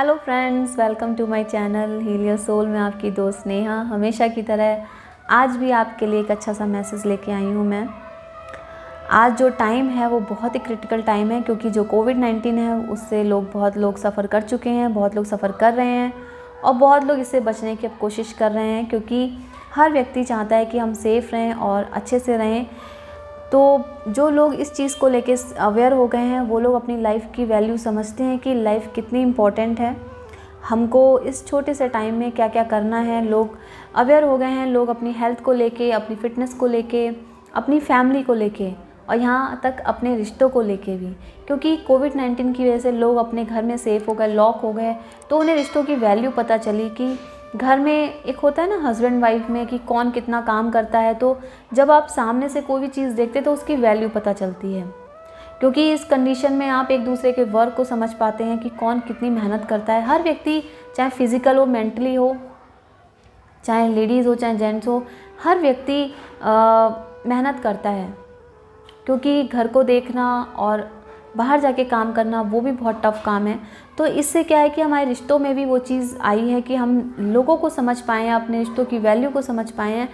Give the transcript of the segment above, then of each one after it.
Hello friends, welcome to my channel heal your soul में आपकी दोस्त नेहा। हमेशा की तरह आज भी आपके लिए एक अच्छा सा मैसेज लेके आई हूँ मैं। आज जो टाइम है वो बहुत ही क्रिटिकल टाइम है, क्योंकि जो कोविड-19 है उससे बहुत लोग सफ़र कर चुके हैं, बहुत लोग सफ़र कर रहे हैं और बहुत लोग इससे बचने की अब कोशिश कर रहे हैं, क्योंकि हर व्यक्ति चाहता है कि हम सेफ़ रहें और अच्छे से रहें। तो जो लोग इस चीज़ को लेके अवेयर हो गए हैं वो लोग अपनी लाइफ की वैल्यू समझते हैं कि लाइफ कितनी इम्पोर्टेंट है, हमको इस छोटे से टाइम में क्या क्या करना है। लोग अवेयर हो गए हैं, लोग अपनी हेल्थ को लेके, अपनी फ़िटनेस को लेके, अपनी फैमिली को लेके और यहाँ तक अपने रिश्तों को लेके भी, क्योंकि कोविड-19 की वजह से लोग अपने घर में सेफ़ हो गए, लॉक हो गए। तो उन्हें रिश्तों की वैल्यू पता चली कि घर में एक होता है ना हस्बैंड वाइफ में कि कौन कितना काम करता है। तो जब आप सामने से कोई भी चीज़ देखते तो उसकी वैल्यू पता चलती है, क्योंकि इस कंडीशन में आप एक दूसरे के वर्क को समझ पाते हैं कि कौन कितनी मेहनत करता है। हर व्यक्ति, चाहे फिज़िकल हो, मेंटली हो, चाहे लेडीज़ हो, चाहे जेंट्स हो, हर व्यक्ति मेहनत करता है, क्योंकि घर को देखना और बाहर जाके काम करना वो भी बहुत टफ़ काम है। तो इससे क्या है कि हमारे रिश्तों में भी वो चीज़ आई है कि हम लोगों को समझ पाएँ, अपने रिश्तों की वैल्यू को समझ पाएँ हैं।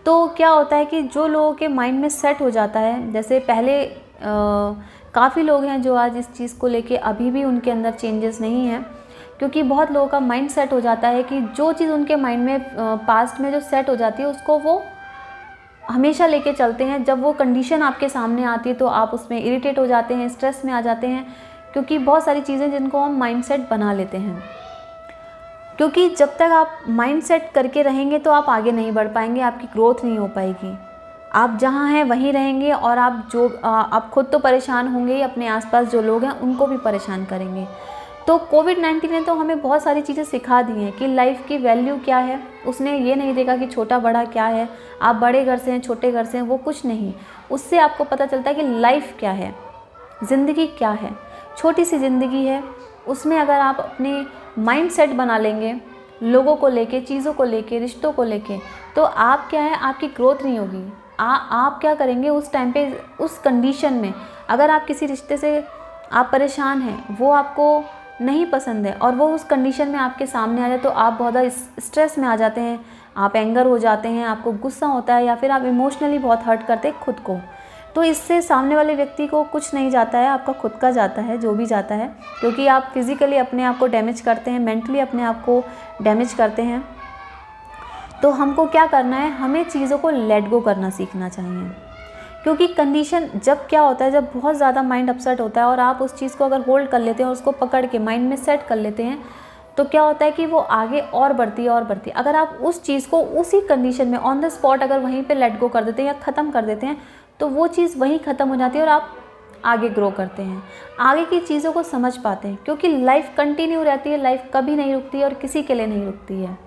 तो क्या होता है कि जो लोगों के माइंड में सेट हो जाता है, जैसे पहले काफ़ी लोग हैं जो आज इस चीज़ को लेके अभी भी उनके अंदर चेंजेस नहीं हैं, क्योंकि बहुत लोगों का माइंड सेट हो जाता है कि जो चीज़ उनके माइंड में पास्ट में जो सेट हो जाती है उसको वो हमेशा लेके चलते हैं। जब वो कंडीशन आपके सामने आती है तो आप उसमें इरिटेट हो जाते हैं, स्ट्रेस में आ जाते हैं, क्योंकि बहुत सारी चीज़ें जिनको हम माइंडसेट बना लेते हैं। क्योंकि जब तक आप माइंडसेट करके रहेंगे तो आप आगे नहीं बढ़ पाएंगे, आपकी ग्रोथ नहीं हो पाएगी। आप जहाँ हैं वहीं रहेंगे और आप खुद तो परेशान होंगे ही, अपने आसपास जो लोग हैं उनको भी परेशान करेंगे। तो कोविड-19 ने तो हमें बहुत सारी चीज़ें सिखा दी हैं कि लाइफ की वैल्यू क्या है। उसने ये नहीं देखा कि छोटा बड़ा क्या है, आप बड़े घर से हैं, छोटे घर से हैं, वो कुछ नहीं। उससे आपको पता चलता है कि लाइफ क्या है, ज़िंदगी क्या है। छोटी सी ज़िंदगी है, उसमें अगर आप अपने माइंडसेट बना लेंगे लोगों को लेके, चीज़ों को लेके, रिश्तों को लेके, तो आप क्या है, आपकी ग्रोथ नहीं होगी। आप क्या करेंगे उस टाइम पे, उस कंडीशन में, अगर आप किसी रिश्ते से आप परेशान हैं, वो आपको नहीं पसंद है और वो उस कंडीशन में आपके सामने आ जाए, तो आप बहुत ज़्यादा स्ट्रेस में आ जाते हैं, आप एंगर हो जाते हैं, आपको गुस्सा होता है, या फिर आप इमोशनली बहुत हर्ट करते हैं खुद को। तो इससे सामने वाले व्यक्ति को कुछ नहीं जाता है, आपका खुद का जाता है, जो भी जाता है, क्योंकि आप फिज़िकली अपने आप को डैमेज करते हैं, मेंटली अपने आप को डैमेज करते हैं। तो हमको क्या करना है, हमें चीज़ों को लेट गो करना सीखना चाहिए। क्योंकि कंडीशन जब क्या होता है, जब बहुत ज़्यादा माइंड अपसेट होता है और आप उस चीज़ को अगर होल्ड कर लेते हैं और उसको पकड़ के माइंड में सेट कर लेते हैं, तो क्या होता है कि वो आगे और बढ़ती है और बढ़ती है। अगर आप उस चीज़ को उसी कंडीशन में ऑन द स्पॉट अगर वहीं पे लेट गो कर देते हैं या ख़त्म कर देते हैं, तो वो चीज़ वहीं ख़त्म हो जाती है और आप आगे ग्रो करते हैं, आगे की चीज़ों को समझ पाते हैं। क्योंकि लाइफ कंटिन्यू रहती है, लाइफ कभी नहीं रुकती है और किसी के लिए नहीं रुकती है।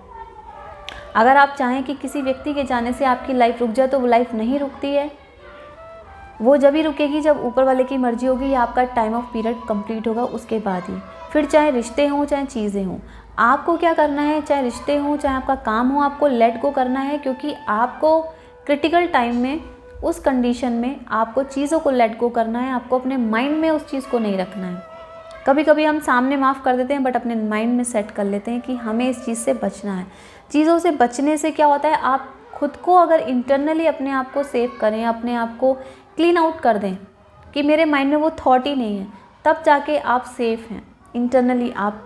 अगर आप चाहें कि किसी व्यक्ति के जाने से आपकी लाइफ रुक जाए, तो वो लाइफ नहीं रुकती है। वो जब ही रुकेगी जब ऊपर वाले की मर्जी होगी या आपका टाइम ऑफ पीरियड कंप्लीट होगा, उसके बाद ही। फिर चाहे रिश्ते हों, चाहे चीज़ें हों, आपको क्या करना है, चाहे रिश्ते हों, चाहे आपका काम हो, आपको लेट गो करना है। क्योंकि आपको क्रिटिकल टाइम में, उस कंडीशन में आपको चीज़ों को लेट गो करना है, आपको अपने माइंड में उस चीज़ को नहीं रखना है। कभी कभी हम सामने माफ़ कर देते हैं, बट अपने माइंड में सेट कर लेते हैं कि हमें इस चीज़ से बचना है। चीज़ों से बचने से क्या होता है, आप खुद को अगर इंटरनली अपने आप को सेव करें, अपने आप को क्लीन आउट कर दें कि मेरे माइंड में वो थॉट ही नहीं है, तब जाके आप सेफ़ हैं, इंटरनली आप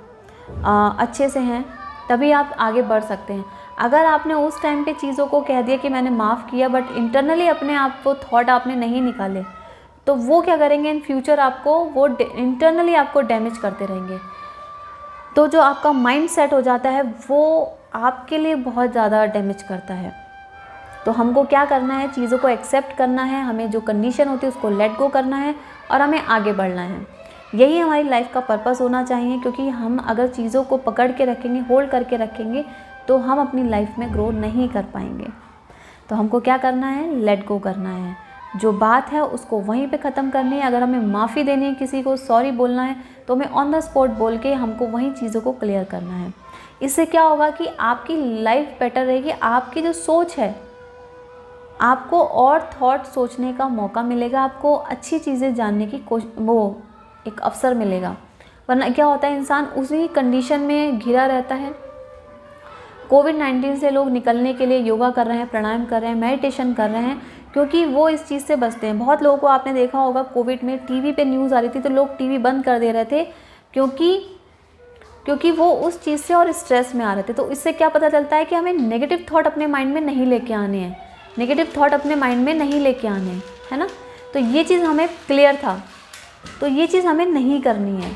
अच्छे से हैं, तभी आप आगे बढ़ सकते हैं। अगर आपने उस टाइम पे चीज़ों को कह दिया कि मैंने माफ़ किया, बट इंटरनली अपने आप को थॉट आपने नहीं निकाले, तो वो क्या करेंगे इन फ्यूचर, आपको वो इंटरनली आपको डैमेज करते रहेंगे। तो जो आपका माइंड सेट हो जाता है वो आपके लिए बहुत ज़्यादा डैमेज करता है। तो हमको क्या करना है, चीज़ों को एक्सेप्ट करना है, हमें जो कंडीशन होती है उसको लेट गो करना है और हमें आगे बढ़ना है। यही हमारी लाइफ का पर्पस होना चाहिए, क्योंकि हम अगर चीज़ों को पकड़ के रखेंगे, होल्ड करके रखेंगे, तो हम अपनी लाइफ में ग्रो नहीं कर पाएंगे। तो हमको क्या करना है, लेट गो करना है। जो बात है उसको वहीं पे ख़त्म करनी है। अगर हमें माफ़ी देनी है, किसी को सॉरी बोलना है, तो हमें ऑन द स्पॉट बोल के हमको वहीं चीज़ों को क्लियर करना है। इससे क्या होगा कि आपकी लाइफ बेटर रहेगी, आपकी जो सोच है, आपको और थॉट सोचने का मौका मिलेगा, आपको अच्छी चीज़ें जानने की वो एक अवसर मिलेगा। वरना क्या होता है, इंसान उसी कंडीशन में घिरा रहता है। कोविड-19 से लोग निकलने के लिए योगा कर रहे हैं, प्राणायाम कर रहे हैं, मेडिटेशन कर रहे हैं, क्योंकि वो इस चीज़ से बचते हैं। बहुत लोगों को आपने देखा होगा, कोविड में टीवी पे न्यूज़ आ रही थी तो लोग टीवी बंद कर दे रहे थे, क्योंकि वो उस चीज़ से और स्ट्रेस में आ रहे थे। तो इससे क्या पता चलता है कि हमें नेगेटिव थॉट अपने माइंड में नहीं लेके आने हैं, नेगेटिव थॉट अपने माइंड में नहीं लेके आने हैं, है ना। तो ये चीज़ हमें क्लियर था, तो ये चीज़ हमें नहीं करनी है।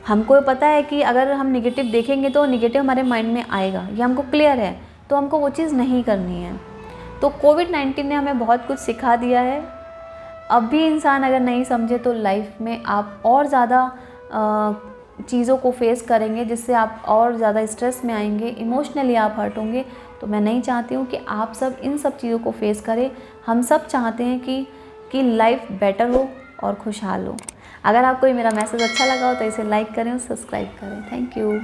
हमको पता है कि अगर हम नेगेटिव देखेंगे तो नेगेटिव हमारे माइंड में आएगा, ये हमको क्लियर है, तो हमको वो चीज़ नहीं करनी है। तो कोविड-19 ने हमें बहुत कुछ सिखा दिया है। अब भी इंसान अगर नहीं समझे तो लाइफ में आप और ज़्यादा चीज़ों को फेस करेंगे, जिससे आप और ज़्यादा स्ट्रेस में आएंगे, इमोशनली आप हर्ट होंगे। तो मैं नहीं चाहती हूँ कि आप सब इन सब चीज़ों को फेस करें। हम सब चाहते हैं कि लाइफ बेटर हो और खुशहाल हो। अगर आपको ये मेरा मैसेज अच्छा लगा हो तो इसे लाइक करें और सब्सक्राइब करें। Thank you.